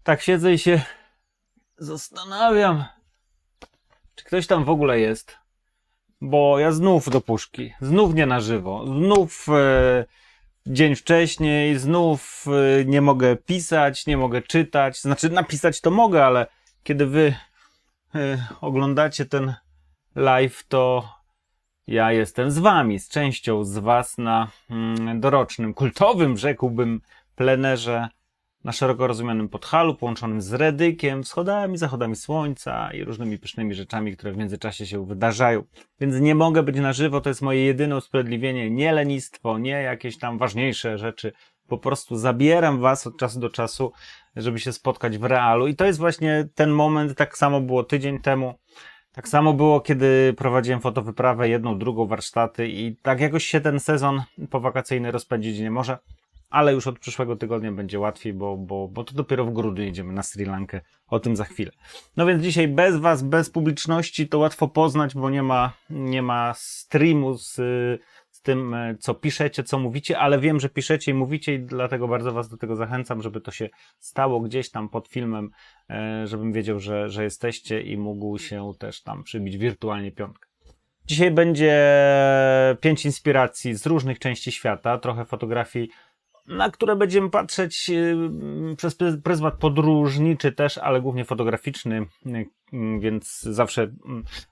Tak siedzę i się zastanawiam, czy ktoś tam w ogóle jest. Bo ja znów do puszki, znów nie na żywo, znów dzień wcześniej, znów nie mogę pisać, nie mogę czytać. Znaczy napisać to mogę, ale kiedy wy oglądacie ten live, to ja jestem z wami, z częścią z was na dorocznym, kultowym, rzekłbym, plenerze na szeroko rozumianym Podhalu, połączonym z Redykiem, wschodami, zachodami słońca i różnymi pysznymi rzeczami, które w międzyczasie się wydarzają. Więc nie mogę być na żywo, to jest moje jedyne usprawiedliwienie, nie lenistwo, nie jakieś tam ważniejsze rzeczy. Po prostu zabieram was od czasu do czasu, żeby się spotkać w realu. I to jest właśnie ten moment, tak samo było tydzień temu. Tak samo było, kiedy prowadziłem fotowyprawę, jedną, drugą, warsztaty i tak jakoś się ten sezon powakacyjny rozpędzić nie może, ale już od przyszłego tygodnia będzie łatwiej, bo to dopiero w grudniu jedziemy na Sri Lankę, o tym za chwilę. No więc dzisiaj bez was, bez publiczności to łatwo poznać, bo nie ma streamu z tym, co piszecie, co mówicie, ale wiem, że piszecie i mówicie i dlatego bardzo was do tego zachęcam, żeby to się stało gdzieś tam pod filmem, żebym wiedział, że jesteście i mógł się też tam przybić wirtualnie piątkę. Dzisiaj będzie 5 inspiracji z różnych części świata, trochę fotografii, na które będziemy patrzeć przez pryzmat podróżniczy też, ale głównie fotograficzny, więc zawsze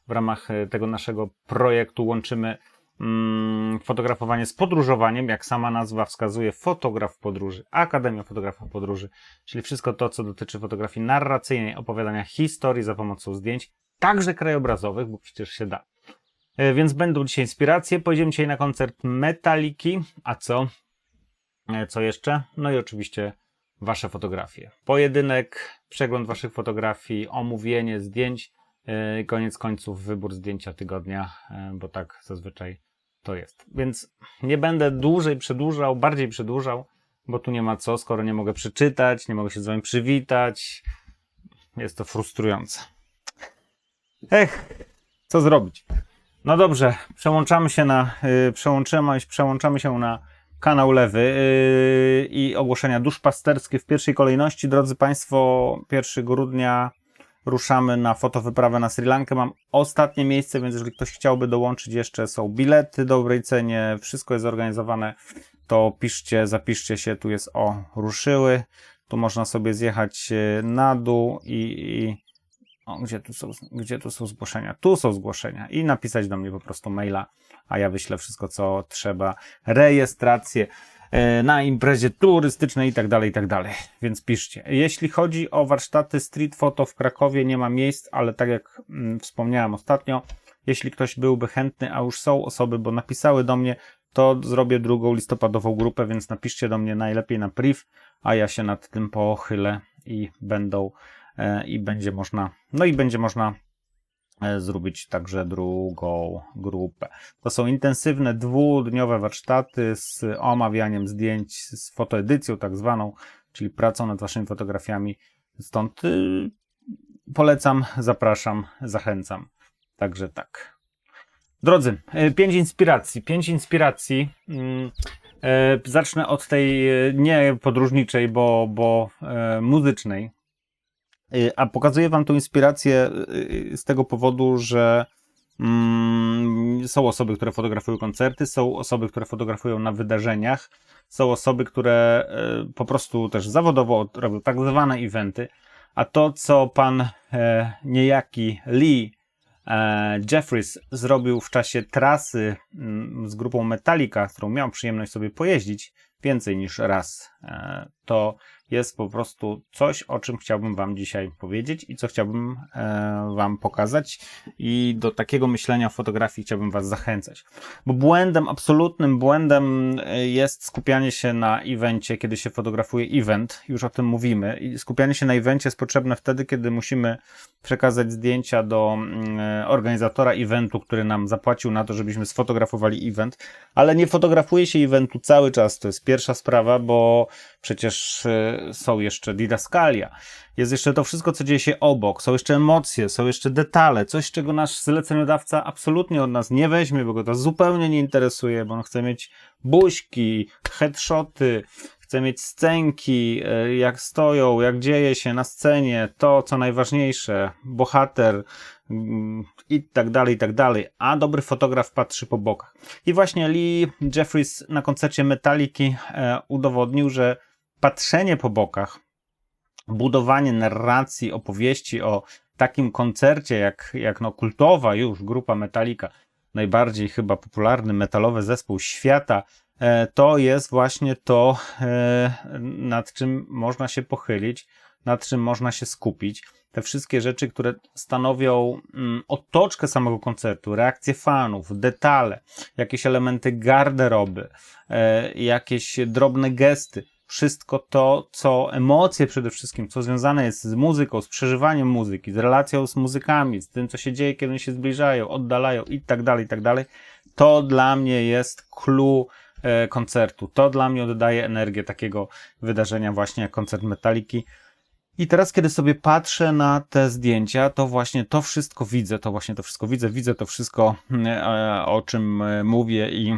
w ramach tego naszego projektu łączymy fotografowanie z podróżowaniem, jak sama nazwa wskazuje, fotograf podróży, Akademia Fotografa Podróży, czyli wszystko to, co dotyczy fotografii narracyjnej, opowiadania historii za pomocą zdjęć, także krajobrazowych, bo przecież się da. Więc będą dzisiaj inspiracje, pojedziemy dzisiaj na koncert Metaliki, a co? Co jeszcze? No i oczywiście wasze fotografie. Pojedynek, przegląd waszych fotografii, omówienie zdjęć, koniec końców wybór zdjęcia tygodnia, bo tak zazwyczaj to jest. Więc nie będę bardziej przedłużał, bo tu nie ma co, skoro nie mogę przeczytać, nie mogę się z wami przywitać. Jest to frustrujące. Co zrobić? No dobrze, przełączamy się na kanał lewy i ogłoszenia duszpasterskie w pierwszej kolejności. Drodzy Państwo, 1 grudnia ruszamy na fotowyprawę na Sri Lankę. Mam ostatnie miejsce, więc jeżeli ktoś chciałby dołączyć, jeszcze są bilety w dobrej cenie, wszystko jest zorganizowane, to piszcie, zapiszcie się, tu jest ruszyły, tu można sobie zjechać na dół gdzie tu są zgłoszenia? Tu są zgłoszenia i napisać do mnie po prostu maila, a ja wyślę wszystko, co trzeba, rejestrację na imprezie turystycznej i tak dalej, więc piszcie. Jeśli chodzi o warsztaty street photo w Krakowie, nie ma miejsc, ale tak jak wspomniałem ostatnio, jeśli ktoś byłby chętny, a już są osoby, bo napisały do mnie, to zrobię 2. listopadową grupę, więc napiszcie do mnie najlepiej na priv, a ja się nad tym pochylę i będzie można zrobić także 2. grupę. To są intensywne 2-dniowe warsztaty z omawianiem zdjęć, z fotoedycją tak zwaną, czyli pracą nad waszymi fotografiami. Stąd polecam, zapraszam, zachęcam. Także tak. Drodzy, 5 inspiracji. Zacznę od tej nie podróżniczej, bo muzycznej. A pokazuję wam tą inspirację z tego powodu, że są osoby, które fotografują koncerty, są osoby, które fotografują na wydarzeniach, są osoby, które po prostu też zawodowo robią tak zwane eventy, a to, co pan niejaki Lee Jeffries zrobił w czasie trasy z grupą Metallica, z którą miał przyjemność sobie pojeździć więcej niż raz, to jest po prostu coś, o czym chciałbym wam dzisiaj powiedzieć i co chciałbym wam pokazać i do takiego myślenia o fotografii chciałbym was zachęcać. Bo absolutnym błędem jest skupianie się na evencie, kiedy się fotografuje event, już o tym mówimy. I skupianie się na evencie jest potrzebne wtedy, kiedy musimy przekazać zdjęcia do organizatora eventu, który nam zapłacił na to, żebyśmy sfotografowali event, ale nie fotografuje się eventu cały czas, to jest pierwsza sprawa, bo przecież są jeszcze didaskalia, jest jeszcze to wszystko, co dzieje się obok, są jeszcze emocje, są jeszcze detale, coś, czego nasz zleceniodawca absolutnie od nas nie weźmie, bo go to zupełnie nie interesuje, bo on chce mieć buźki, headshoty, chcę mieć scenki, jak stoją, jak dzieje się na scenie, to co najważniejsze, bohater i tak dalej, a dobry fotograf patrzy po bokach. I właśnie Lee Jeffries na koncercie Metaliki udowodnił, że patrzenie po bokach, budowanie narracji, opowieści o takim koncercie jak no kultowa już grupa Metallica, najbardziej chyba popularny metalowy zespół świata, to jest właśnie to, nad czym można się pochylić, nad czym można się skupić. Te wszystkie rzeczy, które stanowią otoczkę samego koncertu, reakcje fanów, detale, jakieś elementy garderoby, jakieś drobne gesty, wszystko to, co emocje przede wszystkim, co związane jest z muzyką, z przeżywaniem muzyki, z relacją z muzykami, z tym, co się dzieje, kiedy oni się zbliżają, oddalają i tak dalej, to dla mnie jest clue koncertu. To dla mnie oddaje energię takiego wydarzenia właśnie jak koncert Metalliki. I teraz, kiedy sobie patrzę na te zdjęcia, to właśnie to wszystko widzę, widzę to wszystko, o czym mówię i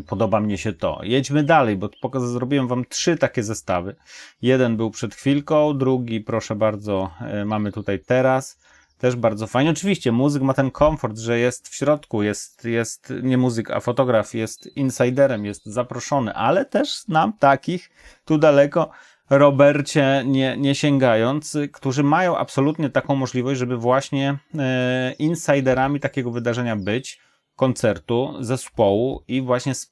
podoba mnie się to. Jedźmy dalej, bo zrobiłem wam 3 takie zestawy. Jeden był przed chwilką, drugi, proszę bardzo, mamy tutaj teraz. Też bardzo fajnie. Oczywiście muzyk ma ten komfort, że jest w środku, jest nie muzyk, a fotograf, jest insiderem, jest zaproszony, ale też znam takich tu daleko, Robercie, nie sięgając, którzy mają absolutnie taką możliwość, żeby właśnie insiderami takiego wydarzenia być, koncertu, zespołu i właśnie z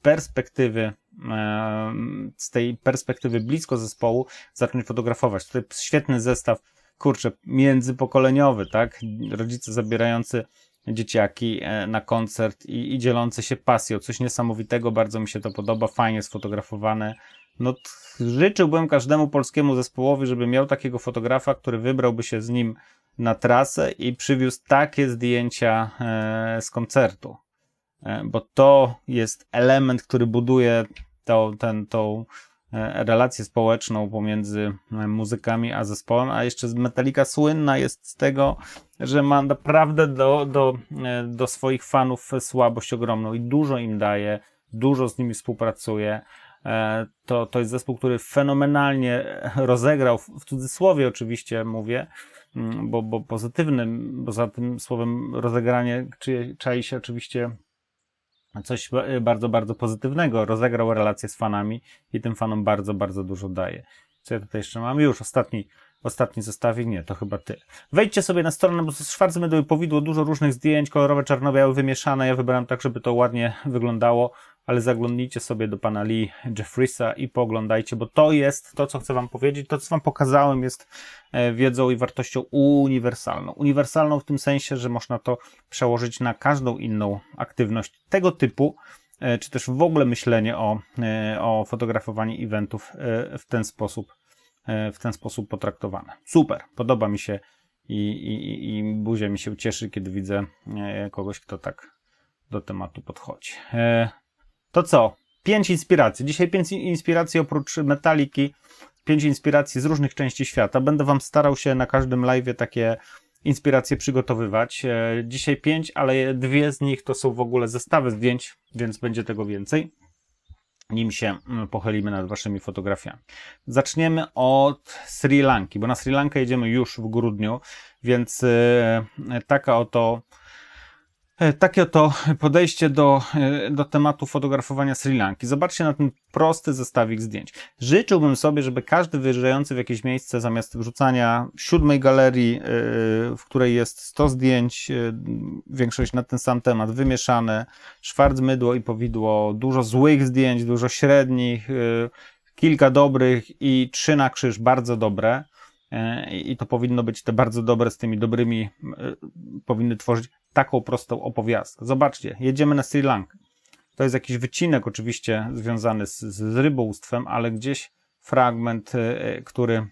tej perspektywy blisko zespołu zacząć fotografować. Tutaj świetny zestaw, kurczę, międzypokoleniowy, tak? Rodzice zabierający dzieciaki na koncert i dzielący się pasją. Coś niesamowitego, bardzo mi się to podoba, fajnie sfotografowane. No, życzyłbym każdemu polskiemu zespołowi, żeby miał takiego fotografa, który wybrałby się z nim na trasę i przywiózł takie zdjęcia z koncertu. Bo to jest element, który buduje tą relację społeczną pomiędzy muzykami a zespołem, a jeszcze Metallica słynna jest z tego, że ma naprawdę do swoich fanów słabość ogromną i dużo im daje, dużo z nimi współpracuje. To jest zespół, który fenomenalnie rozegrał, w cudzysłowie oczywiście mówię, bo poza tym słowem rozegranie czai się oczywiście coś bardzo, bardzo pozytywnego. Rozegrał relacje z fanami i tym fanom bardzo, bardzo dużo daje. Co ja tutaj jeszcze mam? Już ostatni zestawik? Nie, to chyba tyle. Wejdźcie sobie na stronę, bo z Schwarzmydły powidło dużo różnych zdjęć, kolorowe, czarno-białe, wymieszane. Ja wybrałem tak, żeby to ładnie wyglądało, ale zaglądnijcie sobie do pana Lee Jeffriesa i pooglądajcie, bo to jest to, co chcę wam powiedzieć. To, co wam pokazałem, jest wiedzą i wartością uniwersalną. Uniwersalną w tym sensie, że można to przełożyć na każdą inną aktywność tego typu, czy też w ogóle myślenie o fotografowaniu eventów w ten sposób potraktowane. Super, podoba mi się i buzia mi się cieszy, kiedy widzę kogoś, kto tak do tematu podchodzi. To co? 5 inspiracji. Dzisiaj 5 inspiracji oprócz Metalliki, 5 inspiracji z różnych części świata. Będę wam starał się na każdym live'ie takie inspiracje przygotowywać. Dzisiaj 5, ale 2 z nich to są w ogóle zestawy zdjęć, więc będzie tego więcej, nim się pochylimy nad waszymi fotografiami. Zaczniemy od Sri Lanki, bo na Sri Lankę jedziemy już w grudniu, więc takie oto podejście do tematu fotografowania Sri Lanki. Zobaczcie na ten prosty zestawik zdjęć. Życzyłbym sobie, żeby każdy wyjeżdżający w jakieś miejsce, zamiast wrzucania 7 galerii, w której jest 100 zdjęć, większość na ten sam temat, wymieszane, Schwarzmydło i powidło, dużo złych zdjęć, dużo średnich, kilka dobrych i 3 na krzyż bardzo dobre. I to powinno być te bardzo dobre z tymi dobrymi, powinny tworzyć taką prostą opowiastkę. Zobaczcie, jedziemy na Sri Lankę. To jest jakiś wycinek oczywiście związany z rybołówstwem, ale gdzieś fragment, który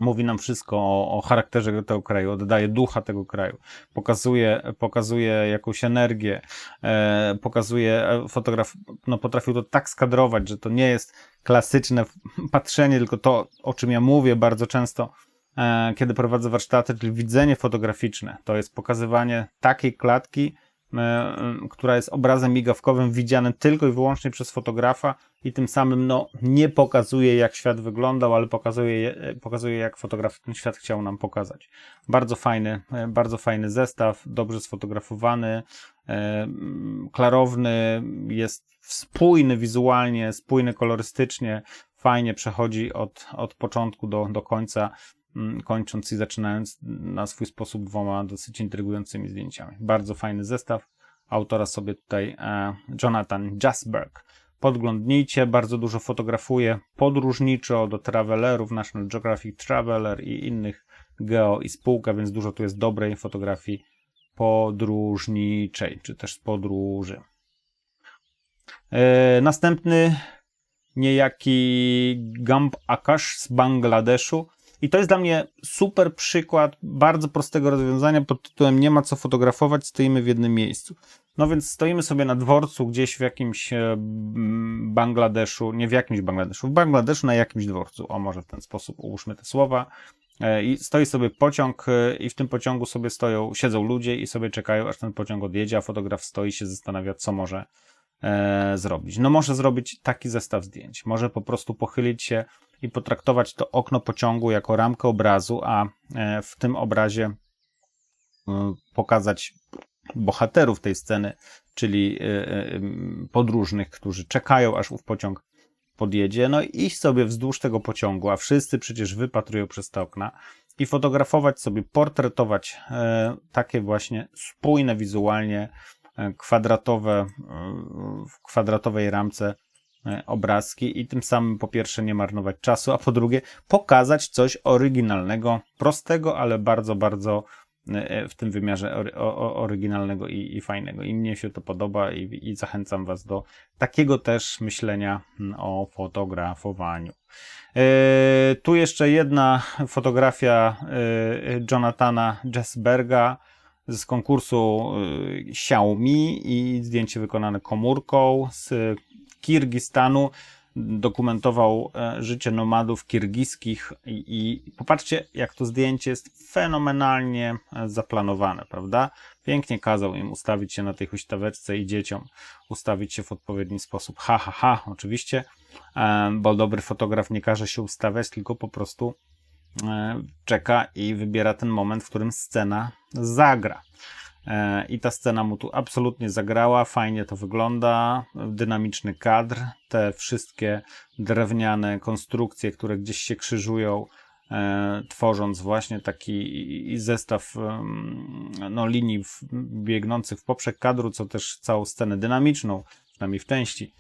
mówi nam wszystko o charakterze tego kraju, oddaje ducha tego kraju, pokazuje jakąś energię, fotograf potrafił to tak skadrować, że to nie jest klasyczne patrzenie, tylko to, o czym ja mówię bardzo często, kiedy prowadzę warsztaty, czyli widzenie fotograficzne. To jest pokazywanie takiej klatki, która jest obrazem migawkowym widzianym tylko i wyłącznie przez fotografa i tym samym no, nie pokazuje, jak świat wyglądał, ale pokazuje, jak fotograf ten świat chciał nam pokazać. Bardzo fajny zestaw, dobrze sfotografowany, klarowny, jest spójny wizualnie, spójny kolorystycznie, fajnie przechodzi od początku do końca, kończąc i zaczynając na swój sposób 2 dosyć intrygującymi zdjęciami. Bardzo fajny zestaw. Autora sobie tutaj Jonathan Jasberg. Podglądnijcie, bardzo dużo fotografuje podróżniczo do travelerów, National Geographic Traveler i innych geo i spółka, więc dużo tu jest dobrej fotografii podróżniczej, czy też z podróży. Następny niejaki Gamp Akash z Bangladeszu. I to jest dla mnie super przykład bardzo prostego rozwiązania pod tytułem nie ma co fotografować, stoimy w jednym miejscu. No więc stoimy sobie na dworcu gdzieś w jakimś Bangladeszu, nie w jakimś Bangladeszu, w Bangladeszu na jakimś dworcu, o może w ten sposób ułóżmy te słowa. I stoi sobie pociąg i w tym pociągu sobie siedzą ludzie i sobie czekają, aż ten pociąg odjedzie, a fotograf stoi i się zastanawia, co może zrobić. No może zrobić taki zestaw zdjęć, może po prostu pochylić się i potraktować to okno pociągu jako ramkę obrazu, a w tym obrazie pokazać bohaterów tej sceny, czyli podróżnych, którzy czekają, aż ów pociąg podjedzie, no i iść sobie wzdłuż tego pociągu, a wszyscy przecież wypatrują przez te okna i fotografować sobie, portretować takie właśnie spójne wizualnie, w kwadratowej ramce obrazki i tym samym po pierwsze nie marnować czasu, a po drugie pokazać coś oryginalnego, prostego, ale bardzo, bardzo w tym wymiarze oryginalnego i fajnego. I mnie się to podoba i zachęcam Was do takiego też myślenia o fotografowaniu. Tu jeszcze jedna fotografia Jonathana Jasberga z konkursu Xiaomi i zdjęcie wykonane komórką z Kirgistanu. Dokumentował życie nomadów kirgiskich i popatrzcie, jak to zdjęcie jest fenomenalnie zaplanowane, prawda? Pięknie kazał im ustawić się na tej huśtaweczce i dzieciom ustawić się w odpowiedni sposób. Oczywiście, bo dobry fotograf nie każe się ustawiać, tylko po prostu czeka i wybiera ten moment, w którym scena zagra. I ta scena mu tu absolutnie zagrała, fajnie to wygląda, dynamiczny kadr, te wszystkie drewniane konstrukcje, które gdzieś się krzyżują, tworząc właśnie taki zestaw linii biegnących w poprzek kadru, co też całą scenę dynamiczną, przynajmniej w części,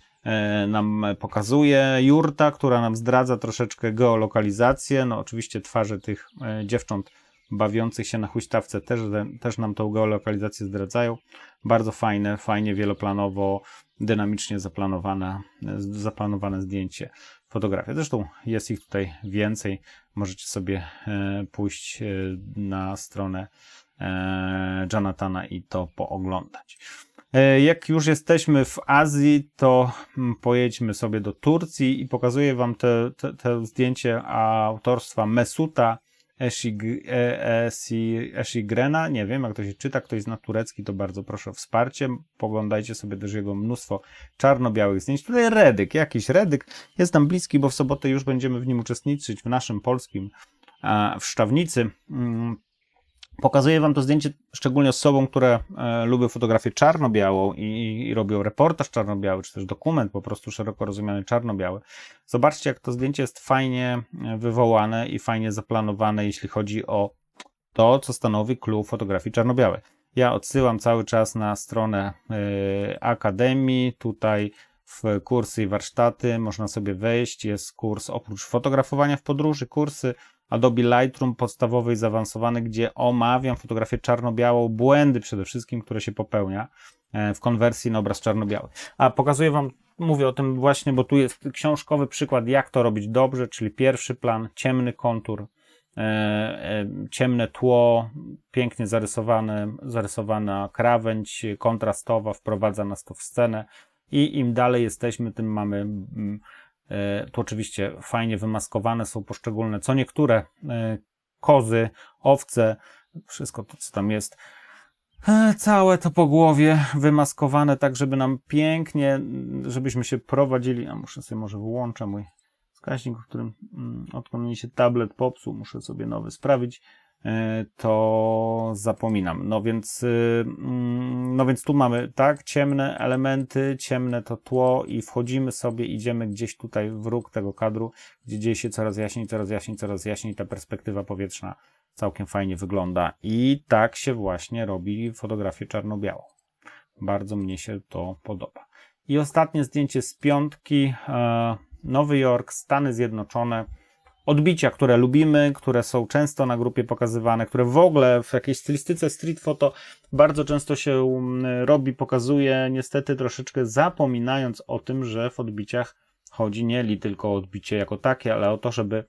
nam pokazuje. Jurta, która nam zdradza troszeczkę geolokalizację, no oczywiście twarze tych dziewcząt bawiących się na huśtawce też nam tą geolokalizację zdradzają. Bardzo fajnie wieloplanowo, dynamicznie zaplanowane zdjęcie, fotografia. Zresztą jest ich tutaj więcej. Możecie sobie pójść na stronę Jonathana i to pooglądać. Jak już jesteśmy w Azji, to pojedźmy sobie do Turcji i pokazuję Wam te zdjęcie autorstwa Mesuta Eshigrena, nie wiem jak to się czyta, ktoś zna turecki, to bardzo proszę o wsparcie, poglądajcie sobie też jego mnóstwo czarno-białych zdjęć. Tutaj jakiś Redyk jest nam bliski, bo w sobotę już będziemy w nim uczestniczyć, w naszym polskim, w Szczawnicy. Pokazuję Wam to zdjęcie szczególnie osobom, które lubią fotografię czarno-białą i robią reportaż czarno-biały, czy też dokument po prostu szeroko rozumiany czarno-biały. Zobaczcie, jak to zdjęcie jest fajnie wywołane i fajnie zaplanowane, jeśli chodzi o to, co stanowi clue fotografii czarno-białej. Ja odsyłam cały czas na stronę Akademii, tutaj w kursy i warsztaty można sobie wejść, jest kurs oprócz fotografowania w podróży, kursy Adobe Lightroom podstawowy i zaawansowany, gdzie omawiam fotografię czarno-białą, błędy przede wszystkim, które się popełnia w konwersji na obraz czarno-biały. A pokazuję Wam, mówię o tym właśnie, bo tu jest książkowy przykład, jak to robić dobrze, czyli pierwszy plan, ciemny kontur, ciemne tło, pięknie zarysowana krawędź kontrastowa, wprowadza nas to w scenę i im dalej jesteśmy, tym mamy tu oczywiście fajnie wymaskowane są poszczególne, co niektóre kozy, owce, wszystko to, co tam jest, Całe to po głowie wymaskowane tak, żeby nam pięknie, żebyśmy się prowadzili. A muszę sobie może wyłączę mój wskaźnik, w którym odkąd mi się tablet popsuł, muszę sobie nowy sprawić, to zapominam. No więc tu mamy tak ciemne elementy, ciemne to tło i wchodzimy sobie, idziemy gdzieś tutaj w róg tego kadru, gdzie dzieje się coraz jaśniej, coraz jaśniej, coraz jaśniej. Ta perspektywa powietrzna całkiem fajnie wygląda i tak się właśnie robi fotografię czarno-białą. Bardzo mnie się to podoba. I ostatnie zdjęcie z piątki. Nowy Jork, Stany Zjednoczone. Odbicia, które lubimy, które są często na grupie pokazywane, które w ogóle w jakiejś stylistyce street photo bardzo często się robi, pokazuje, niestety troszeczkę zapominając o tym, że w odbiciach chodzi nie tylko o odbicie jako takie, ale o to, żeby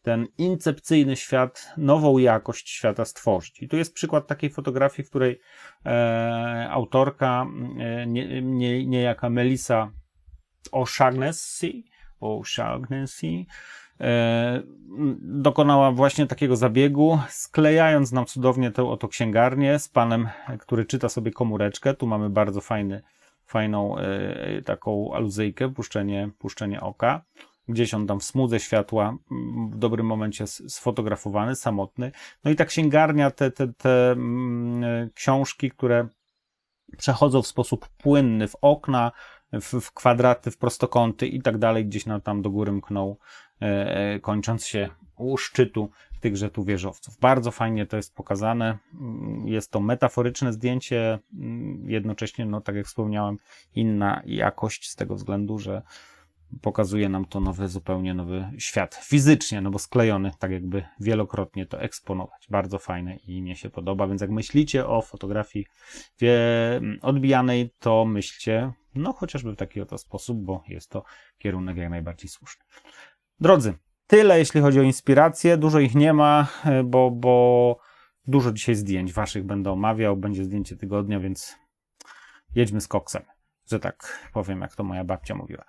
ten incepcyjny świat, nową jakość świata stworzyć. I tu jest przykład takiej fotografii, w której autorka, niejaka Melissa O'Shaughnessy, dokonała właśnie takiego zabiegu, sklejając nam cudownie tę oto księgarnię z panem, który czyta sobie komóreczkę. Tu mamy bardzo fajną taką aluzyjkę, puszczenie oka. Gdzieś on tam w smudze światła w dobrym momencie sfotografowany, samotny. No i ta księgarnia, te książki, które przechodzą w sposób płynny w okna, w kwadraty, w prostokąty i tak dalej, gdzieś tam do góry mkną, kończąc się u szczytu tychże tu wieżowców. Bardzo fajnie to jest pokazane. Jest to metaforyczne zdjęcie, jednocześnie, no tak jak wspomniałem, inna jakość z tego względu, że pokazuje nam to zupełnie nowy świat fizycznie, no bo sklejony, tak jakby wielokrotnie to eksponować. Bardzo fajne i mnie się podoba, więc jak myślicie o fotografii odbijanej, to myślcie, no chociażby w taki oto sposób, bo jest to kierunek jak najbardziej słuszny. Drodzy, tyle jeśli chodzi o inspiracje. Dużo ich nie ma, bo dużo dzisiaj zdjęć waszych będę omawiał. Będzie zdjęcie tygodnia, więc jedźmy z koksem, że tak powiem, jak to moja babcia mówiła.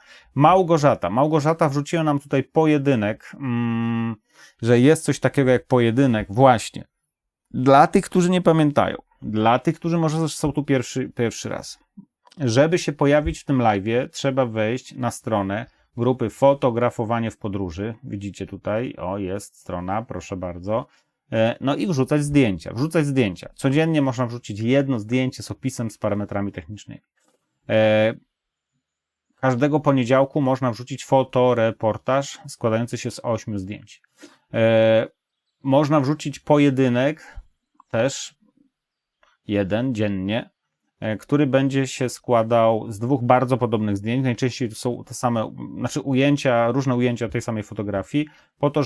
Małgorzata wrzuciła nam tutaj pojedynek, że jest coś takiego jak pojedynek, właśnie. Dla tych, którzy nie pamiętają, dla tych, którzy może są tu pierwszy raz. Żeby się pojawić w tym live'ie, trzeba wejść na stronę grupy Fotografowanie w podróży. Widzicie tutaj, jest strona, proszę bardzo. No i wrzucać zdjęcia. Codziennie można wrzucić jedno zdjęcie z opisem, z parametrami technicznymi. Każdego poniedziałku można wrzucić fotoreportaż składający się z 8 zdjęć. Można wrzucić pojedynek, też jeden dziennie, który będzie się składał z 2 bardzo podobnych zdjęć. Najczęściej to są te same, różne ujęcia tej samej fotografii, po to,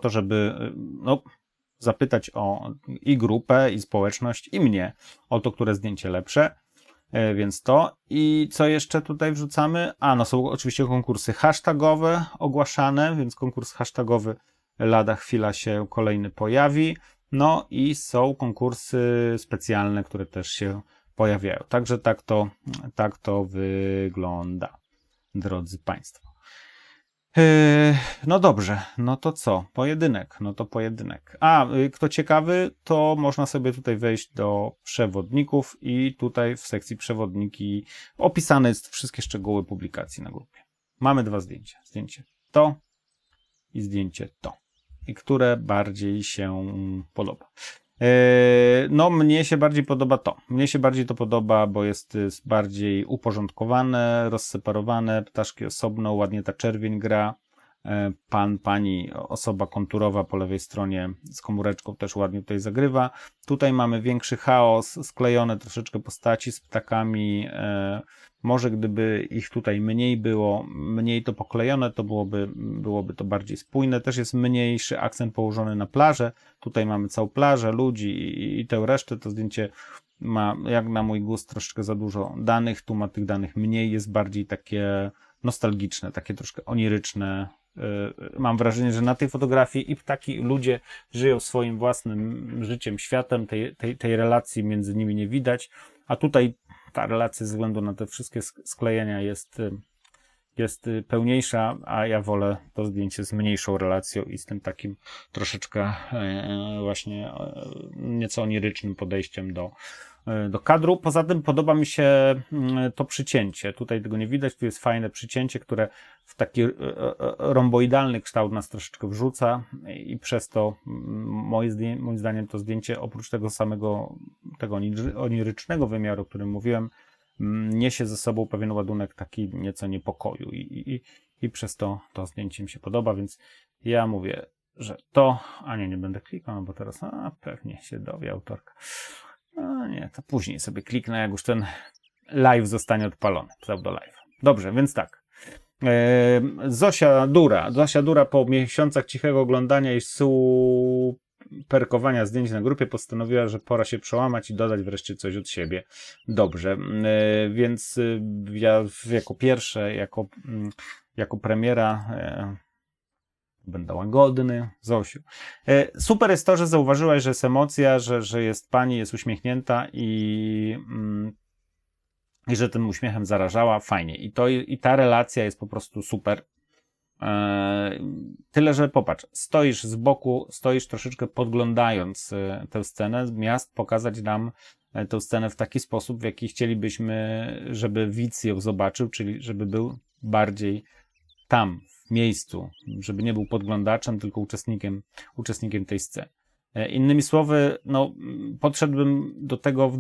żeby zapytać o i grupę, i społeczność, i mnie o to, które zdjęcie lepsze. Więc to. I co jeszcze tutaj wrzucamy? Są oczywiście konkursy hashtagowe ogłaszane, więc konkurs hashtagowy lada chwila się kolejny pojawi. No i są konkursy specjalne, które też się pojawiają. Także tak to wygląda, drodzy Państwo. No dobrze, no to co? Pojedynek. Kto ciekawy, to można sobie tutaj wejść do przewodników i tutaj w sekcji przewodniki opisane jest wszystkie szczegóły publikacji na grupie. Mamy 2 zdjęcia. Zdjęcie to i zdjęcie to. I które bardziej się podoba? No, mnie się bardziej podoba to. Mnie się bardziej to podoba, bo jest bardziej uporządkowane, rozseparowane, ptaszki osobno, ładnie ta czerwień gra. Pani, osoba konturowa po lewej stronie z komóreczką też ładnie tutaj zagrywa. Tutaj mamy większy chaos, sklejone troszeczkę postaci z ptakami. Może gdyby ich tutaj mniej było, mniej to poklejone, to byłoby to bardziej spójne. Też jest mniejszy akcent położony na plażę. Tutaj mamy całą plażę, ludzi i tę resztę. To zdjęcie ma, jak na mój gust, troszeczkę za dużo danych. Tu ma tych danych mniej, jest bardziej takie nostalgiczne, takie troszkę oniryczne. Mam wrażenie, że na tej fotografii i ptaki, i ludzie żyją swoim własnym życiem, światem, tej relacji między nimi nie widać, a tutaj ta relacja ze względu na te wszystkie sklejenia pełniejsza, a ja wolę to zdjęcie z mniejszą relacją i z tym takim troszeczkę właśnie nieco onirycznym podejściem do kadru. Poza tym podoba mi się to przycięcie. Tutaj tego nie widać, tu jest fajne przycięcie, które w taki romboidalny kształt nas troszeczkę wrzuca i przez to moim zdaniem to zdjęcie oprócz tego samego tego onirycznego wymiaru, o którym mówiłem, niesie ze sobą pewien ładunek taki nieco niepokoju i przez to zdjęcie mi się podoba, więc ja mówię, że to, a nie będę klikał, no bo teraz pewnie się dowie autorka. No nie, to później sobie kliknę, jak już ten live zostanie odpalony, pseudo live. Dobrze, więc tak. Zosia Dura po miesiącach cichego oglądania i superkowania zdjęć na grupie postanowiła, że pora się przełamać i dodać wreszcie coś od siebie. Dobrze, więc ja jako pierwsze, jako premiera będę łagodny. Zosiu. Super jest to, że zauważyłaś, że jest emocja, że jest pani, jest uśmiechnięta i że tym uśmiechem zarażała. Fajnie. I ta relacja jest po prostu super. Tyle, że popatrz, stoisz z boku, stoisz troszeczkę podglądając tę scenę, zamiast pokazać nam tę scenę w taki sposób, w jaki chcielibyśmy, żeby widz ją zobaczył, czyli żeby był bardziej tam, w miejscu, żeby nie był podglądaczem, tylko uczestnikiem tej sceny. Innymi słowy, no, podszedłbym do tego w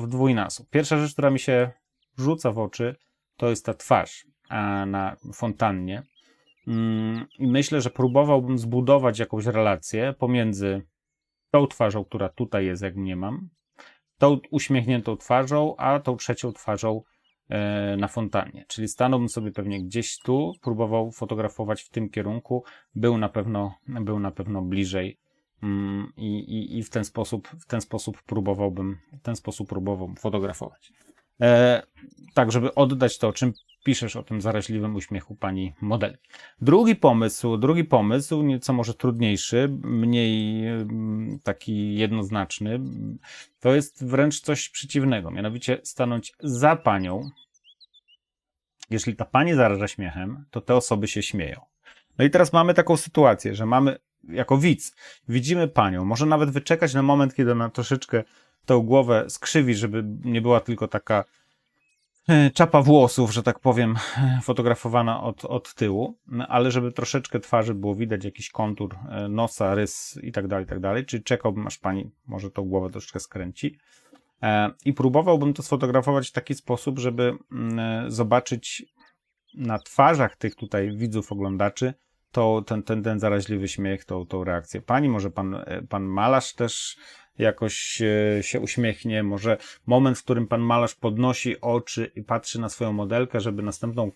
dwójnasób. Pierwsza rzecz, która mi się rzuca w oczy, to jest ta twarz na fontannie. I myślę, że próbowałbym zbudować jakąś relację pomiędzy tą twarzą, która tutaj jest, jak mniemam, tą uśmiechniętą twarzą, a tą trzecią twarzą na fontannie. Czyli stanąłbym sobie pewnie gdzieś tu, próbował fotografować w tym kierunku, był na pewno bliżej i w ten sposób próbowałbym fotografować. Tak, żeby oddać to, o czym piszesz, o tym zaraźliwym uśmiechu pani modelki. Drugi pomysł, nieco może trudniejszy, mniej taki jednoznaczny, to jest wręcz coś przeciwnego, mianowicie stanąć za panią. Jeśli ta pani zaraża śmiechem, to te osoby się śmieją. No i teraz mamy taką sytuację, że mamy, jako widz, widzimy panią, może nawet wyczekać na moment, kiedy ona troszeczkę tą głowę skrzywi, żeby nie była tylko taka czapa włosów, że tak powiem, fotografowana od tyłu, ale żeby troszeczkę twarzy było widać, jakiś kontur nosa, rys i tak dalej, czyli czekałbym, aż pani może tą głowę troszeczkę skręci i próbowałbym to sfotografować w taki sposób, żeby zobaczyć na twarzach tych tutaj widzów, oglądaczy, ten zaraźliwy śmiech, tą reakcję pani, może pan malarz też jakoś się uśmiechnie, może moment, w którym pan malarz podnosi oczy i patrzy na swoją modelkę, żeby następną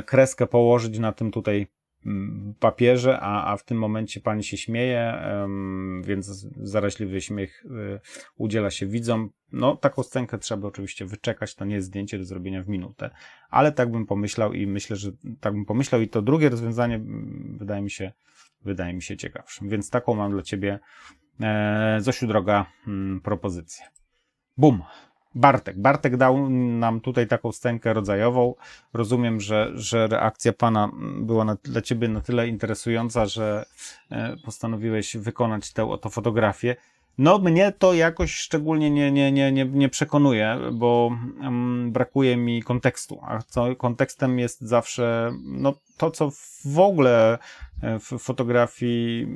kreskę położyć na tym tutaj papierze, a w tym momencie pani się śmieje, więc zaraźliwy śmiech udziela się widzom. No, taką scenkę trzeba oczywiście wyczekać, to nie jest zdjęcie do zrobienia w minutę, ale tak bym pomyślał i myślę, że tak bym pomyślał i to drugie rozwiązanie wydaje mi się ciekawszym, więc taką mam dla ciebie, Zosiu droga, propozycję. Bum! Bartek dał nam tutaj taką scenkę rodzajową. Rozumiem, że reakcja pana była dla ciebie na tyle interesująca, że postanowiłeś wykonać tę oto fotografię. No, mnie to jakoś szczególnie nie przekonuje, bo brakuje mi kontekstu, a kontekstem jest zawsze no, to, co w ogóle w fotografii,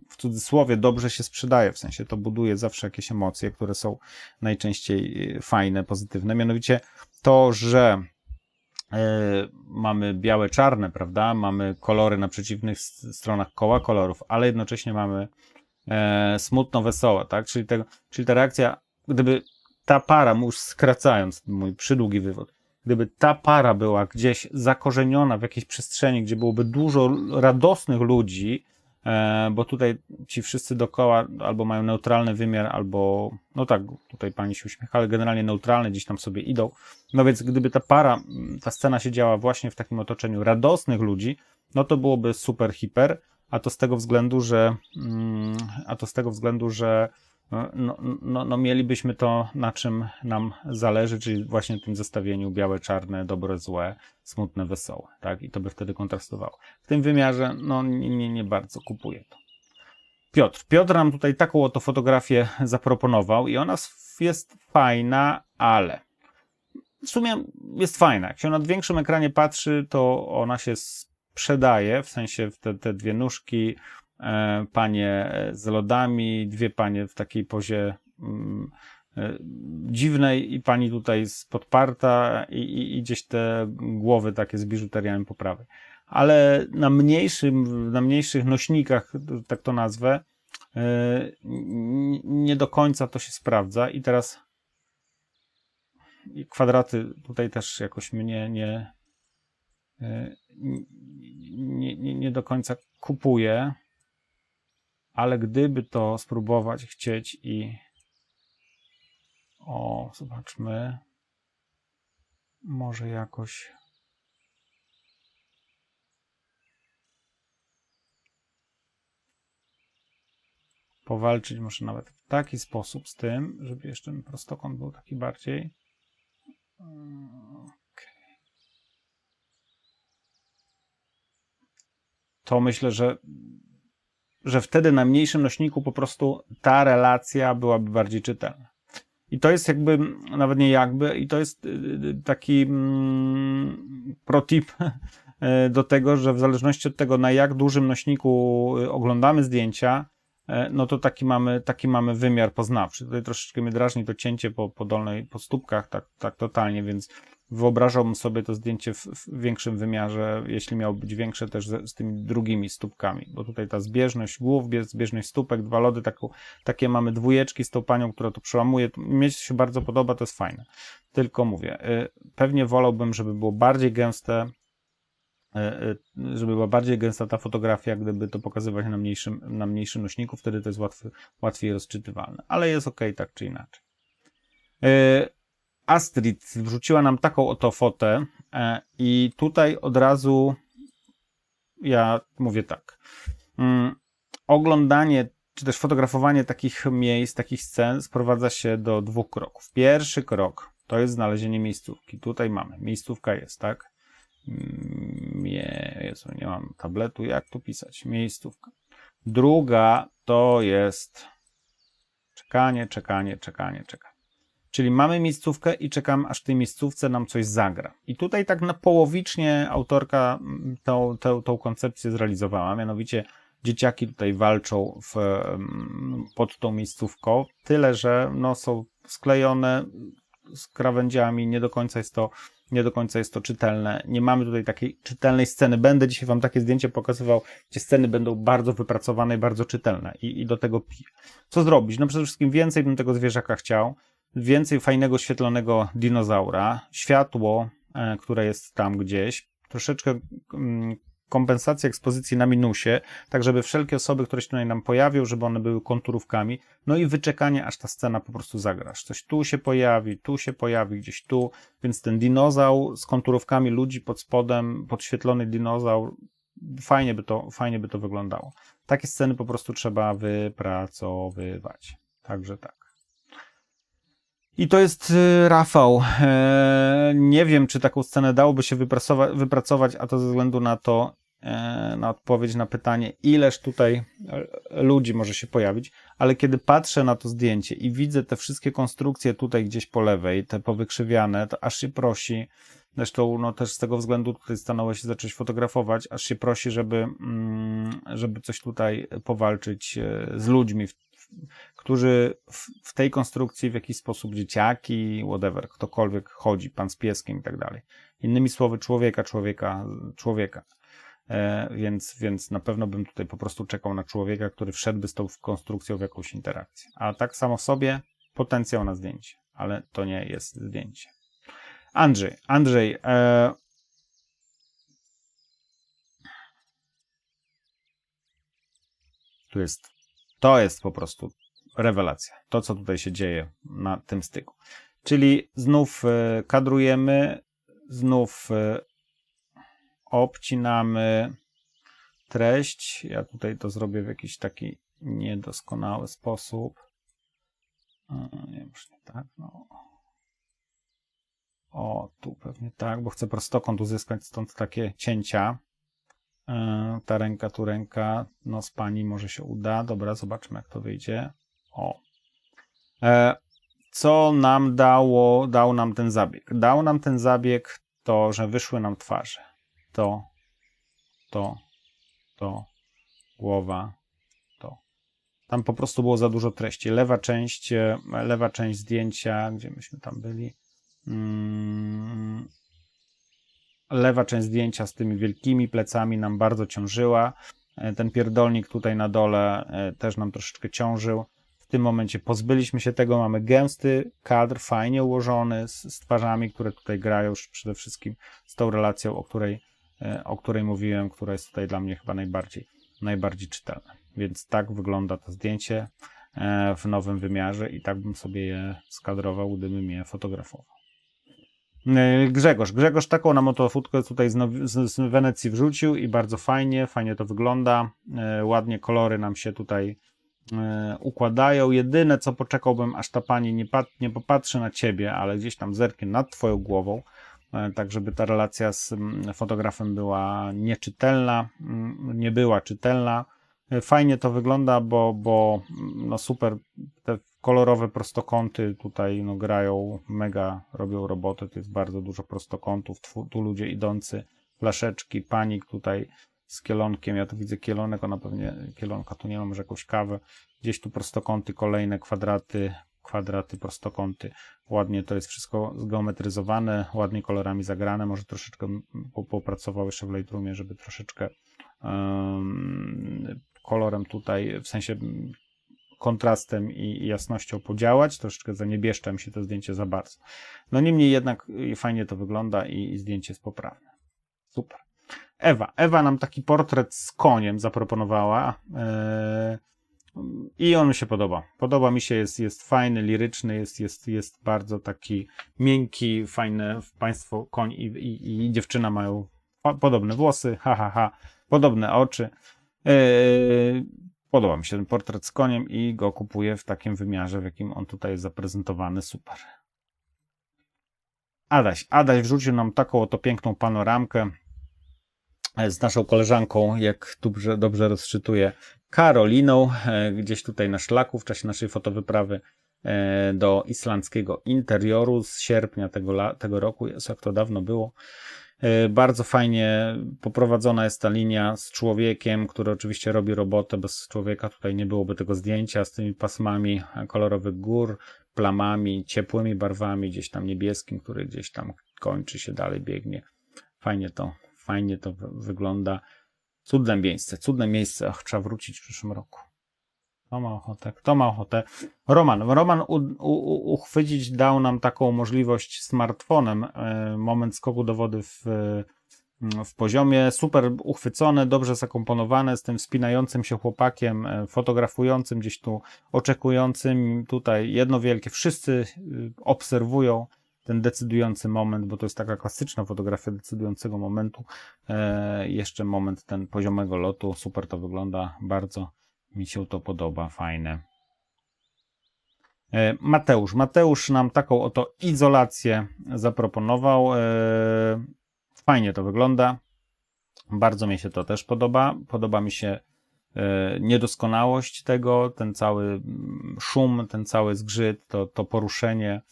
w cudzysłowie, dobrze się sprzedaje, w sensie to buduje zawsze jakieś emocje, które są najczęściej fajne, pozytywne, mianowicie to, że mamy białe-czarne, prawda, mamy kolory na przeciwnych stronach koła kolorów, ale jednocześnie mamy smutno-wesoła, tak? Czyli ta reakcja, gdyby ta para, już skracając mój przydługi wywód, gdyby ta para była gdzieś zakorzeniona w jakiejś przestrzeni, gdzie byłoby dużo radosnych ludzi, bo tutaj ci wszyscy dookoła albo mają neutralny wymiar, albo, no tak, tutaj pani się uśmiecha, ale generalnie neutralny, gdzieś tam sobie idą. No więc gdyby ta scena się działa właśnie w takim otoczeniu radosnych ludzi, no to byłoby super, hiper, a to z tego względu, że no mielibyśmy to, na czym nam zależy, czyli właśnie w tym zestawieniu białe, czarne, dobre, złe, smutne, wesołe, tak? I to by wtedy kontrastowało. W tym wymiarze, no nie bardzo kupuję to. Piotr nam tutaj taką oto fotografię zaproponował i ona jest fajna, ale w sumie jest fajna. Jak się na większym ekranie patrzy, to ona się sprzedaje, w sensie te dwie nóżki, panie z lodami, dwie panie w takiej pozie dziwnej i pani tutaj podparta i gdzieś te głowy takie z biżuteriami po prawej. Ale na mniejszych nośnikach, tak to nazwę, nie do końca to się sprawdza i teraz kwadraty tutaj też jakoś mnie nie do końca kupuję, ale gdyby to spróbować chcieć i zobaczmy, może jakoś powalczyć, może nawet w taki sposób z tym, żeby jeszcze ten prostokąt był taki bardziej. To myślę, że wtedy na mniejszym nośniku po prostu ta relacja byłaby bardziej czytelna. I to jest jakby, nawet nie jakby, i to jest taki pro-tip do tego, że w zależności od tego, na jak dużym nośniku oglądamy zdjęcia, no to taki mamy wymiar poznawczy. Tutaj troszeczkę mnie drażni to cięcie po stópkach, tak totalnie, więc wyobrażałbym sobie to zdjęcie w większym wymiarze, jeśli miało być większe też z tymi drugimi stópkami, bo tutaj ta zbieżność głów, zbieżność stópek, dwa lody, takie mamy dwójeczki z tą panią, która to przełamuje. Mnie się bardzo podoba, to jest fajne. Tylko mówię, pewnie wolałbym, żeby było bardziej gęste, żeby była bardziej gęsta ta fotografia, gdyby to pokazywać na mniejszym nośniku, wtedy to jest łatwiej rozczytywalne. Ale jest ok, tak czy inaczej. Astrid wrzuciła nam taką oto fotę i tutaj od razu ja mówię tak. Oglądanie czy też fotografowanie takich miejsc, takich scen sprowadza się do dwóch kroków. Pierwszy krok to jest znalezienie miejscówki. Tutaj mamy. Miejscówka jest, tak? Nie mam tabletu. Jak tu pisać? Miejscówka. Druga to jest czekanie. Czyli mamy miejscówkę i czekamy, aż w tej miejscówce nam coś zagra. I tutaj tak na połowicznie autorka tą koncepcję zrealizowała, mianowicie dzieciaki tutaj walczą pod tą miejscówką, tyle że no, są sklejone z krawędziami, nie do końca jest to czytelne. Nie mamy tutaj takiej czytelnej sceny. Będę dzisiaj wam takie zdjęcie pokazywał, gdzie sceny będą bardzo wypracowane i bardzo czytelne i do tego piję. Co zrobić? No przede wszystkim więcej bym tego zwierzaka chciał, więcej fajnego, świetlonego dinozaura, światło, które jest tam gdzieś, troszeczkę kompensacja ekspozycji na minusie, tak żeby wszelkie osoby, które się tutaj nam pojawią, żeby one były konturówkami, no i wyczekanie, aż ta scena po prostu zagra. Coś tu się pojawi, gdzieś tu, więc ten dinozaur z konturówkami ludzi pod spodem, podświetlony dinozaur, fajnie by to wyglądało. Takie sceny po prostu trzeba wypracowywać. Także tak. I to jest Rafał. Nie wiem, czy taką scenę dałoby się wypracować, a to ze względu na odpowiedź na pytanie, ileż tutaj ludzi może się pojawić, ale kiedy patrzę na to zdjęcie i widzę te wszystkie konstrukcje tutaj gdzieś po lewej, te powykrzywiane, to aż się prosi, zresztą no też z tego względu tutaj stanęło się zacząć fotografować, aż się prosi, żeby coś tutaj powalczyć z ludźmi, którzy w tej konstrukcji w jakiś sposób dzieciaki, whatever, ktokolwiek chodzi, pan z pieskiem i tak dalej. Innymi słowy, człowieka. Więc na pewno bym tutaj po prostu czekał na człowieka, który wszedłby z tą konstrukcją w jakąś interakcję. A tak samo w sobie potencjał na zdjęcie, ale to nie jest zdjęcie. Andrzej, to jest po prostu rewelacja. To, co tutaj się dzieje na tym styku. Czyli znów kadrujemy, znów obcinamy treść. Ja tutaj to zrobię w jakiś taki niedoskonały sposób. Nie, już nie tak, no. O, tu pewnie tak, bo chcę prostokąt uzyskać, stąd takie cięcia. Ta ręka, tu ręka, no z pani może się uda. Dobra, zobaczmy jak to wyjdzie. O. Co nam dał nam ten zabieg? Dał nam ten zabieg to, że wyszły nam twarze. To, głowa, to. Tam po prostu było za dużo treści. Lewa część zdjęcia, gdzie myśmy tam byli? Lewa część zdjęcia z tymi wielkimi plecami nam bardzo ciążyła. Ten pierdolnik tutaj na dole też nam troszeczkę ciążył. W tym momencie pozbyliśmy się tego, mamy gęsty kadr, fajnie ułożony, z twarzami, które tutaj grają już przede wszystkim z tą relacją, o której mówiłem, która jest tutaj dla mnie chyba najbardziej czytelna. Więc tak wygląda to zdjęcie w nowym wymiarze i tak bym sobie je skadrował, gdybym je fotografował. Grzegorz taką nam oto fotkę tutaj z Wenecji wrzucił i bardzo fajnie to wygląda. Ładnie kolory nam się tutaj układają. Jedyne co poczekałbym, aż ta pani nie popatrzy na ciebie, ale gdzieś tam zerknie nad twoją głową, tak żeby ta relacja z fotografem była nieczytelna, nie była czytelna. Fajnie to wygląda, bo no super, te kolorowe prostokąty tutaj no grają, mega robią robotę, to jest bardzo dużo prostokątów, tu ludzie idący, flaszeczki, panik tutaj z kielonkiem, ja tu widzę kielonek, ona pewnie, kielonka tu nie ma, może jakąś kawę, gdzieś tu prostokąty, kolejne kwadraty, prostokąty, ładnie to jest wszystko zgeometryzowane, ładnie kolorami zagrane, może troszeczkę popracował jeszcze w Lightroomie, żeby troszeczkę kolorem tutaj, w sensie kontrastem i jasnością podziałać, troszeczkę zaniebieszcza mi się to zdjęcie za bardzo. No niemniej jednak fajnie to wygląda i zdjęcie jest poprawne. Super. Ewa nam taki portret z koniem zaproponowała i on mi się podoba. Podoba mi się, jest fajny, liryczny, jest bardzo taki miękki, fajny, państwo koń i dziewczyna mają podobne włosy, podobne oczy. Podoba mi się ten portret z koniem i go kupuję w takim wymiarze, w jakim on tutaj jest zaprezentowany. Super. Adaś wrzucił nam taką oto piękną panoramkę z naszą koleżanką, jak dobrze rozczytuję, Karoliną, gdzieś tutaj na szlaku w czasie naszej fotowyprawy do islandzkiego interioru z sierpnia tego roku. Jest, jak to dawno było. Bardzo fajnie poprowadzona jest ta linia z człowiekiem, który oczywiście robi robotę. Bez człowieka tutaj nie byłoby tego zdjęcia z tymi pasmami kolorowych gór, plamami, ciepłymi barwami, gdzieś tam niebieskim, który gdzieś tam kończy się, dalej biegnie. Fajnie to wygląda. Cudne miejsce. Ach, trzeba wrócić w przyszłym roku. Kto ma ochotę? Roman uchwycić dał nam taką możliwość smartfonem. Moment skoku do wody w poziomie. Super uchwycone, dobrze zakomponowane z tym wspinającym się chłopakiem, fotografującym, gdzieś tu oczekującym. Tutaj jedno wielkie. Wszyscy obserwują ten decydujący moment, bo to jest taka klasyczna fotografia decydującego momentu. Jeszcze moment ten poziomego lotu. Super to wygląda, bardzo mi się to podoba, fajne. Mateusz nam taką oto izolację zaproponował. Fajnie to wygląda. Bardzo mi się to też podoba. Podoba mi się niedoskonałość tego, ten cały szum, ten cały zgrzyt, to poruszenie.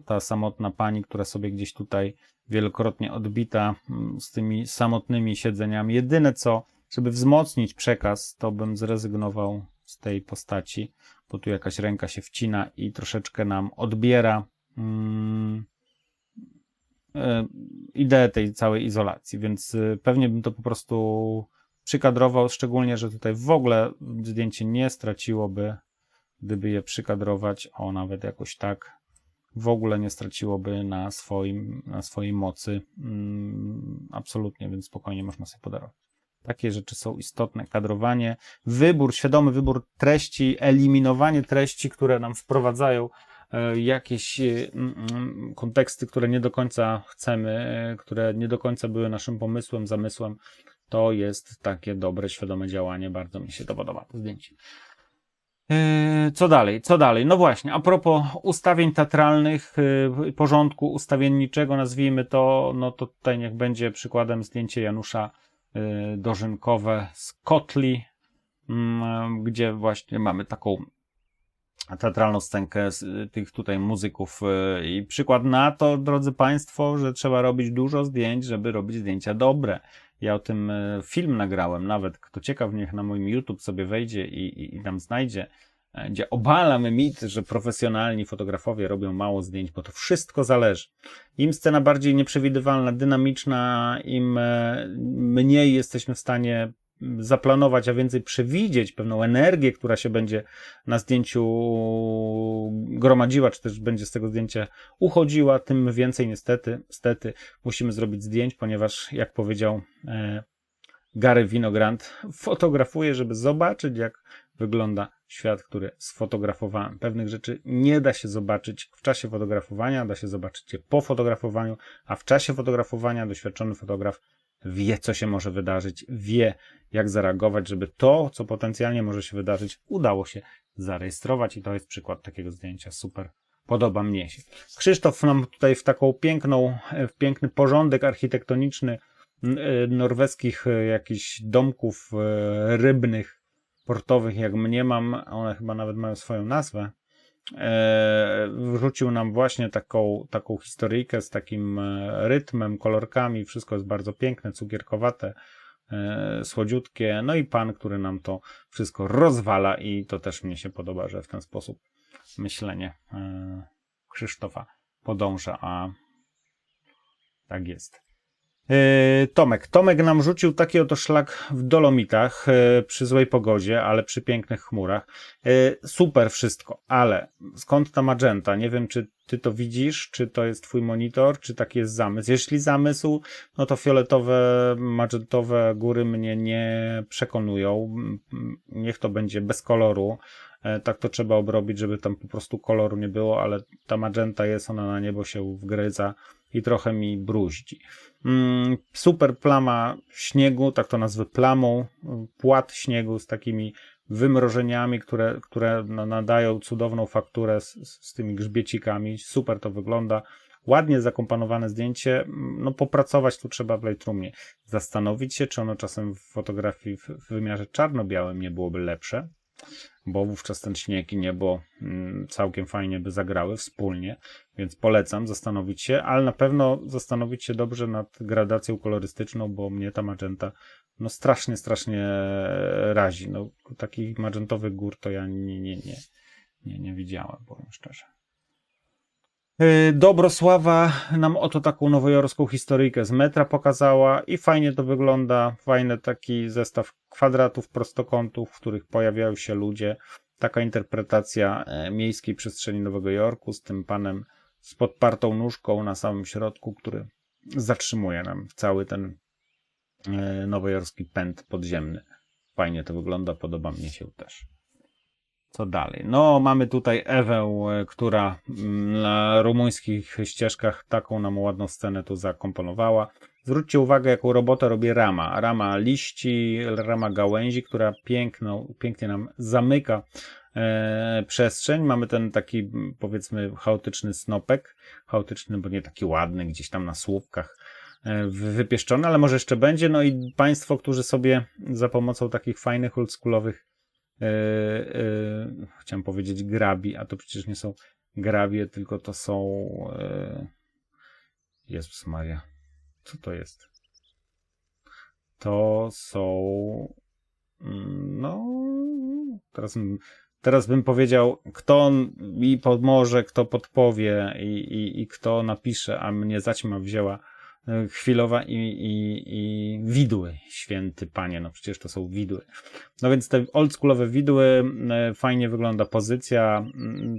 Ta samotna pani, która sobie gdzieś tutaj wielokrotnie odbita z tymi samotnymi siedzeniami. Jedyne co, żeby wzmocnić przekaz, to bym zrezygnował z tej postaci, bo tu jakaś ręka się wcina i troszeczkę nam odbiera ideę tej całej izolacji, więc pewnie bym to po prostu przykadrował, szczególnie, że tutaj w ogóle zdjęcie nie straciłoby, gdyby je przykadrować, nawet jakoś tak, w ogóle nie straciłoby na swojej mocy, absolutnie, więc spokojnie można sobie podarować. Takie rzeczy są istotne, kadrowanie, świadomy wybór treści, eliminowanie treści, które nam wprowadzają jakieś konteksty, które nie do końca chcemy, które nie do końca były naszym pomysłem, zamysłem. To jest takie dobre, świadome działanie. Bardzo mi się to podoba, to zdjęcie. Co dalej? Co dalej? No właśnie, a propos ustawień teatralnych, porządku ustawienniczego, nazwijmy to, no to tutaj niech będzie przykładem zdjęcie Janusza dożynkowe z Kotli, gdzie właśnie mamy taką teatralną scenkę z tych tutaj muzyków i przykład na to, drodzy Państwo, że trzeba robić dużo zdjęć, żeby robić zdjęcia dobre. Ja o tym film nagrałem, nawet kto ciekaw, niech na moim YouTube sobie wejdzie i tam znajdzie, gdzie obalam mit, że profesjonalni fotografowie robią mało zdjęć, bo to wszystko zależy. Im scena bardziej nieprzewidywalna, dynamiczna, im mniej jesteśmy w stanie zaplanować, a więcej przewidzieć pewną energię, która się będzie na zdjęciu gromadziła, czy też będzie z tego zdjęcia uchodziła, tym więcej niestety musimy zrobić zdjęć, ponieważ jak powiedział Gary Winogrand, fotografuję, żeby zobaczyć, jak wygląda świat, który sfotografowałem. Pewnych rzeczy nie da się zobaczyć w czasie fotografowania, da się zobaczyć je po fotografowaniu, a w czasie fotografowania doświadczony fotograf wie, co się może wydarzyć, wie, jak zareagować, żeby to, co potencjalnie może się wydarzyć, udało się zarejestrować i to jest przykład takiego zdjęcia. Super, podoba mnie się. Krzysztof nam tutaj w piękny porządek architektoniczny norweskich jakichś domków rybnych, portowych, jak mniemam, one chyba nawet mają swoją nazwę, wrzucił nam właśnie taką historyjkę z takim rytmem, kolorkami, wszystko jest bardzo piękne, cukierkowate, słodziutkie, no i pan, który nam to wszystko rozwala i to też mnie się podoba, że w ten sposób myślenie Krzysztofa podąża, a tak jest. Tomek nam rzucił taki oto szlak w Dolomitach przy złej pogodzie, ale przy pięknych chmurach. Super wszystko, ale skąd ta magenta? Nie wiem, czy ty to widzisz, czy to jest twój monitor, czy taki jest zamysł. Jeśli zamysł, no to fioletowe, magentowe góry mnie nie przekonują. Niech to będzie bez koloru. Tak to trzeba obrobić, żeby tam po prostu koloru nie było, ale ta magenta jest, ona na niebo się wgryza i trochę mi bruździ. Super plama śniegu, tak to nazwę plamą, płat śniegu z takimi wymrożeniami, które nadają cudowną fakturę z tymi grzbiecikami. Super to wygląda. Ładnie zakomponowane zdjęcie. No popracować tu trzeba w Lightroomie. Zastanowić się, czy ono czasem w fotografii w wymiarze czarno-białym nie byłoby lepsze, bo wówczas ten śnieg i niebo całkiem fajnie by zagrały wspólnie, więc polecam zastanowić się, ale na pewno zastanowić się dobrze nad gradacją kolorystyczną, bo mnie ta magenta no strasznie razi. No, takich magentowych gór to ja nie widziałem, powiem szczerze. Dobrosława nam oto taką nowojorską historyjkę z metra pokazała i fajnie to wygląda, fajny taki zestaw kwadratów, prostokątów, w których pojawiają się ludzie, taka interpretacja miejskiej przestrzeni Nowego Jorku z tym panem z podpartą nóżką na samym środku, który zatrzymuje nam cały ten nowojorski pęd podziemny. Fajnie to wygląda, podoba mi się też. Co dalej? No, mamy tutaj Ewę, która na rumuńskich ścieżkach taką nam ładną scenę tu zakomponowała. Zwróćcie uwagę, jaką robotę robi rama. Rama liści, rama gałęzi, która pięknie nam zamyka przestrzeń. Mamy ten taki, powiedzmy, chaotyczny snopek. Chaotyczny, bo nie taki ładny, gdzieś tam na słupkach wypieszczony, ale może jeszcze będzie. No i Państwo, którzy sobie za pomocą takich fajnych, oldschoolowych chciałem powiedzieć grabi, a to przecież nie są grabie, tylko to są Jezus Maria, co to jest? To są no teraz bym powiedział, kto mi pomoże, kto podpowie i kto napisze, a mnie zaćma wzięła chwilowa i widły, święty panie, no przecież to są widły. No więc te oldschoolowe widły, fajnie wygląda pozycja,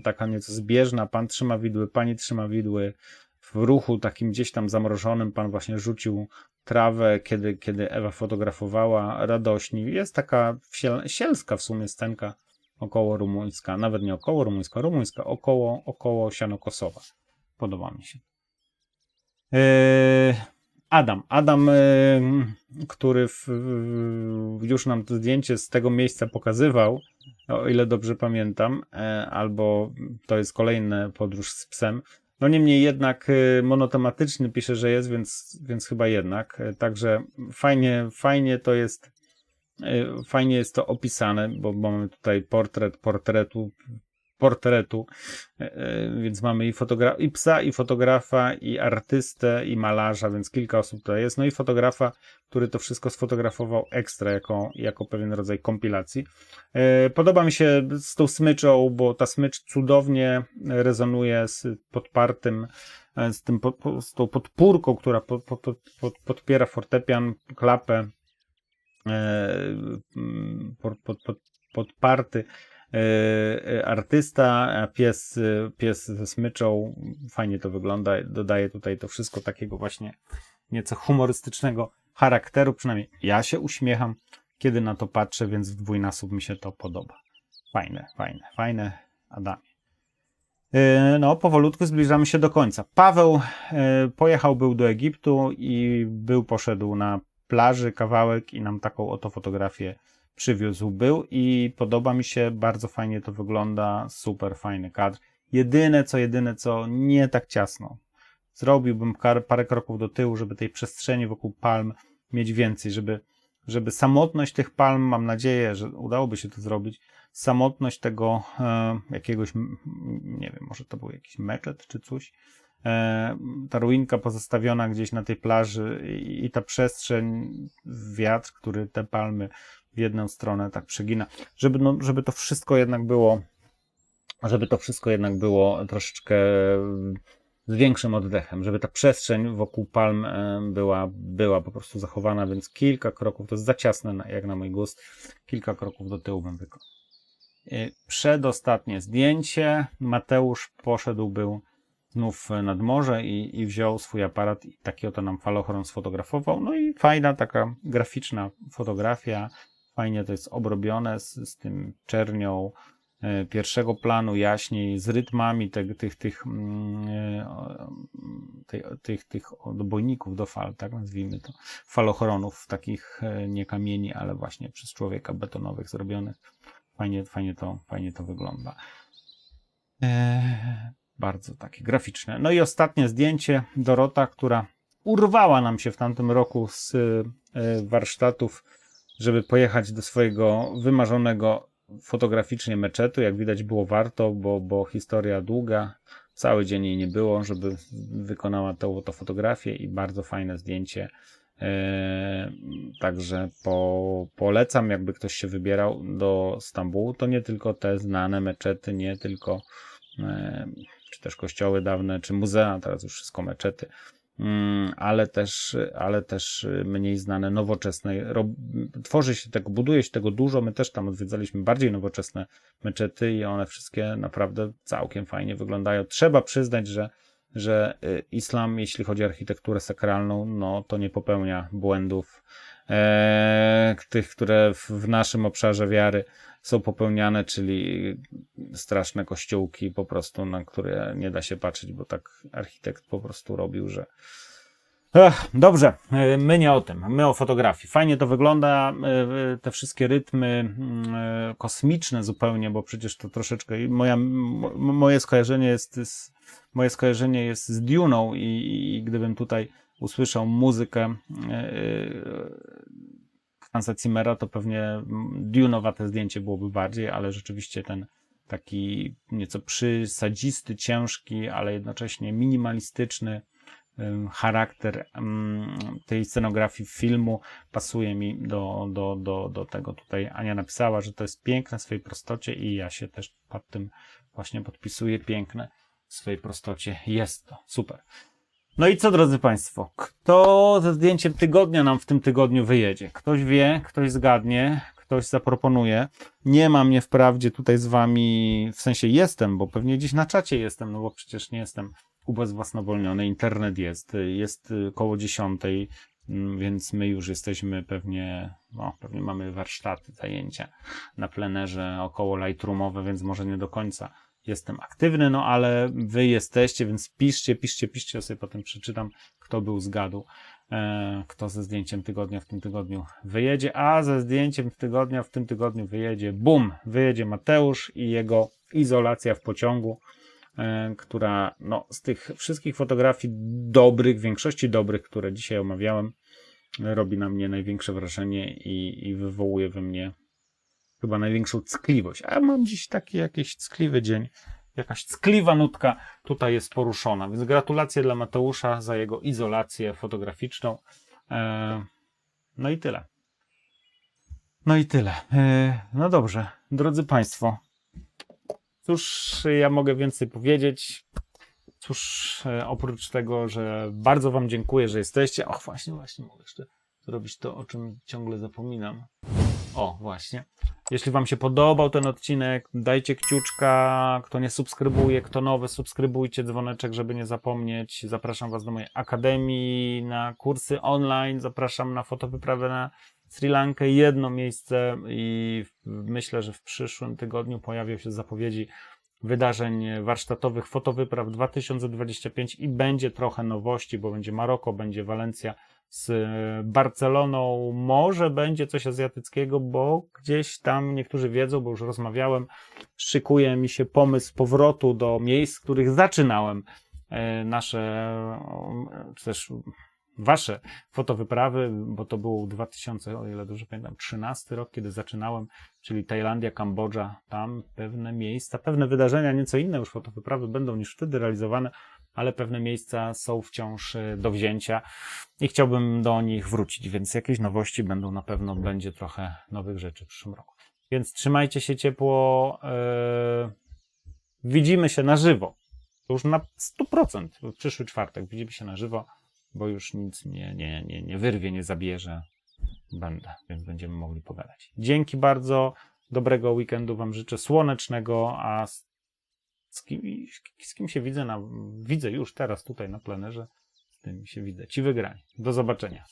taka nieco zbieżna, pan trzyma widły, pani trzyma widły, w ruchu takim gdzieś tam zamrożonym, pan właśnie rzucił trawę, kiedy Ewa fotografowała, radośni. Jest taka sielska w sumie scenka około rumuńska, nawet nie około rumuńska, około sianokosowa. Podoba mi się. Adam, który już nam to zdjęcie z tego miejsca pokazywał, o ile dobrze pamiętam, albo to jest kolejna podróż z psem. No niemniej jednak monotematyczny pisze, że jest, więc chyba jednak. Także fajnie jest to opisane, bo mamy tutaj portretu, więc mamy i psa, i fotografa, i artystę, i malarza, więc kilka osób tutaj jest. No i fotografa, który to wszystko sfotografował ekstra jako pewien rodzaj kompilacji. Podoba mi się z tą smyczą, bo ta smycz cudownie rezonuje z podpartym, z tą podpórką, która podpiera fortepian, klapę, podparty artysta, a pies ze smyczą. Fajnie to wygląda, dodaje tutaj to wszystko takiego właśnie nieco humorystycznego charakteru, przynajmniej ja się uśmiecham, kiedy na to patrzę, więc w dwójnasób mi się to podoba. Fajne, Adamie. No, powolutku zbliżamy się do końca. Paweł był do Egiptu i poszedł na plaży kawałek i nam taką oto fotografię przywiózł i podoba mi się, bardzo fajnie to wygląda, super fajny kadr. Jedyne co, nie tak ciasno. Zrobiłbym parę kroków do tyłu, żeby tej przestrzeni wokół palm mieć więcej, żeby samotność tych palm, mam nadzieję, że udałoby się to zrobić, samotność tego jakiegoś, nie wiem, może to był jakiś meczet czy coś, ta ruinka pozostawiona gdzieś na tej plaży i ta przestrzeń, wiatr, który te palmy w jedną stronę tak przegina, żeby to wszystko jednak było troszeczkę z większym oddechem, żeby ta przestrzeń wokół palm była po prostu zachowana, więc kilka kroków, to jest za ciasne jak na mój gust, kilka kroków do tyłu bym wykonał. Przedostatnie zdjęcie, Mateusz był znów nad morze i wziął swój aparat i taki oto nam falochron sfotografował. No i fajna taka graficzna fotografia, fajnie to jest obrobione z tym czernią pierwszego planu, jaśniej, z rytmami tych odbojników do fal, tak nazwijmy to, falochronów, takich nie kamieni, ale właśnie przez człowieka betonowych zrobionych. Fajnie to wygląda. Bardzo takie graficzne. No i ostatnie zdjęcie, Dorota, która urwała nam się w tamtym roku z warsztatów, żeby pojechać do swojego wymarzonego fotograficznie meczetu. Jak widać było warto, bo historia długa, cały dzień jej nie było, żeby wykonała to fotografię i bardzo fajne zdjęcie. Także polecam, jakby ktoś się wybierał do Stambułu, to nie tylko te znane meczety, nie tylko czy też kościoły dawne, czy muzea, teraz już wszystko meczety, ale też mniej znane, nowoczesne. Buduje się tego dużo. My też tam odwiedzaliśmy bardziej nowoczesne meczety i one wszystkie naprawdę całkiem fajnie wyglądają. Trzeba przyznać, że islam, jeśli chodzi o architekturę sakralną, no to nie popełnia błędów tych, które w naszym obszarze wiary są popełniane, czyli straszne kościółki po prostu, na które nie da się patrzeć, bo tak architekt po prostu robił, że... Dobrze, my nie o tym, my o fotografii. Fajnie to wygląda, te wszystkie rytmy kosmiczne zupełnie, bo przecież to troszeczkę... Moje skojarzenie jest z Dune'ą i gdybym tutaj usłyszał muzykę Hansa Zimmera, to pewnie Dune'owate zdjęcie byłoby bardziej, ale rzeczywiście ten taki nieco przysadzisty, ciężki, ale jednocześnie minimalistyczny charakter tej scenografii filmu pasuje mi do tego. Tutaj Ania napisała, że to jest piękne w swojej prostocie i ja się też pod tym właśnie podpisuję. Piękne w swojej prostocie jest to. Super. No i co, drodzy Państwo? Kto ze zdjęciem tygodnia nam w tym tygodniu wyjedzie? Ktoś wie, ktoś zgadnie, ktoś zaproponuje. Nie ma mnie wprawdzie tutaj z Wami, w sensie jestem, bo pewnie gdzieś na czacie jestem, no bo przecież nie jestem ubezwłasnowolniony. Internet jest koło 10, więc my już jesteśmy pewnie mamy warsztaty, zajęcia na plenerze około lightroomowe, więc może nie do końca jestem aktywny, no ale wy jesteście, więc piszcie, ja sobie potem przeczytam, kto był zgadł. kto ze zdjęciem tygodnia w tym tygodniu wyjedzie, a ze zdjęciem tygodnia w tym tygodniu wyjedzie Mateusz i jego izolacja w pociągu, która no, z tych wszystkich fotografii dobrych, większości dobrych, które dzisiaj omawiałem, robi na mnie największe wrażenie i wywołuje we mnie chyba największą ckliwość. A mam dziś taki jakiś ckliwy dzień. Jakaś ckliwa nutka tutaj jest poruszona. Więc gratulacje dla Mateusza za jego izolację fotograficzną. No i tyle. No dobrze, drodzy Państwo. Cóż ja mogę więcej powiedzieć? Cóż, oprócz tego, że bardzo Wam dziękuję, że jesteście. Och, właśnie, mogę jeszcze zrobić to, o czym ciągle zapominam. O, właśnie. Jeśli Wam się podobał ten odcinek, dajcie kciuczka. Kto nie subskrybuje, kto nowy, subskrybujcie, dzwoneczek, żeby nie zapomnieć. Zapraszam Was do mojej akademii, na kursy online. Zapraszam na fotowyprawę na Sri Lankę. Jedno miejsce i myślę, że w przyszłym tygodniu pojawią się zapowiedzi wydarzeń warsztatowych Fotowypraw 2025 i będzie trochę nowości, bo będzie Maroko, będzie Walencja z Barceloną, może będzie coś azjatyckiego, bo gdzieś tam niektórzy wiedzą, bo już rozmawiałem, szykuje mi się pomysł powrotu do miejsc, w których zaczynałem nasze, czy też wasze fotowyprawy, bo to był 2000, o ile dobrze pamiętam, 13 rok, kiedy zaczynałem, czyli Tajlandia, Kambodża, tam pewne miejsca, pewne wydarzenia, nieco inne już fotowyprawy będą niż wtedy realizowane, ale pewne miejsca są wciąż do wzięcia i chciałbym do nich wrócić, więc jakieś nowości będą, na pewno będzie trochę nowych rzeczy w przyszłym roku. Więc trzymajcie się ciepło, widzimy się na żywo, to już na 100%, w przyszły czwartek widzimy się na żywo, bo już nic mnie nie wyrwie, nie zabierze, więc będziemy mogli pogadać. Dzięki bardzo, dobrego weekendu Wam życzę, słonecznego, a z kim się widzę, widzę już teraz tutaj na plenerze, z tym się widzę. Ci wygrani. Do zobaczenia.